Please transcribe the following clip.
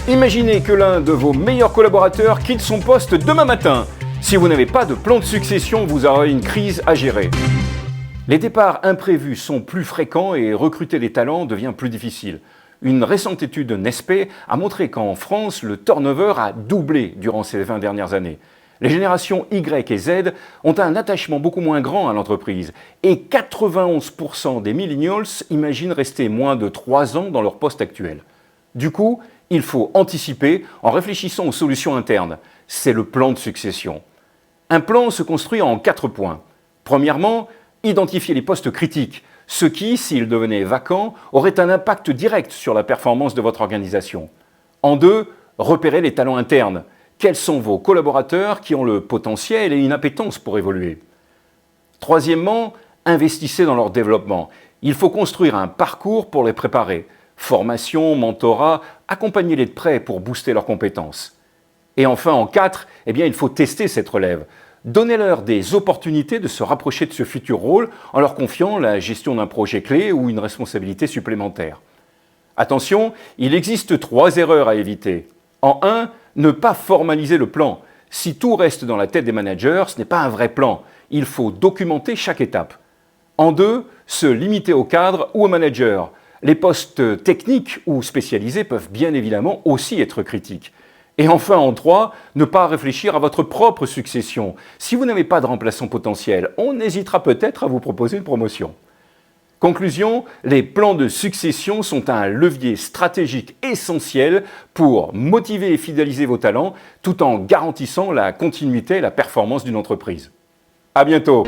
Imaginez que l'un de vos meilleurs collaborateurs quitte son poste demain matin. Si vous n'avez pas de plan de succession, vous aurez une crise à gérer. Les départs imprévus sont plus fréquents et recruter des talents devient plus difficile. Une récente étude Nespe a montré qu'en France, le turnover a doublé durant ces 20 dernières années. Les générations Y et Z ont un attachement beaucoup moins grand à l'entreprise et 91% des millennials imaginent rester moins de 3 ans dans leur poste actuel. Du coup, il faut anticiper en réfléchissant aux solutions internes. C'est le plan de succession. Un plan se construit en 4 points. Premièrement, identifier les postes critiques, ceux qui, s'ils devenaient vacants, auraient un impact direct sur la performance de votre organisation. En 2, repérer les talents internes. Quels sont vos collaborateurs qui ont le potentiel et une appétence pour évoluer? Troisièmement, investissez dans leur développement. Il faut construire un parcours pour les préparer. Formation, mentorat, accompagnez-les de près pour booster leurs compétences. Et enfin, en 4, il faut tester cette relève. Donnez-leur des opportunités de se rapprocher de ce futur rôle en leur confiant la gestion d'un projet clé ou une responsabilité supplémentaire. Attention, il existe 3 erreurs à éviter. En 1, ne pas formaliser le plan. Si tout reste dans la tête des managers, ce n'est pas un vrai plan. Il faut documenter chaque étape. En 2, se limiter au cadre ou au manager. Les postes techniques ou spécialisés peuvent bien évidemment aussi être critiques. Et enfin, en 3, ne pas réfléchir à votre propre succession. Si vous n'avez pas de remplaçant potentiel, on hésitera peut-être à vous proposer une promotion. Conclusion, les plans de succession sont un levier stratégique essentiel pour motiver et fidéliser vos talents tout en garantissant la continuité et la performance d'une entreprise. À bientôt!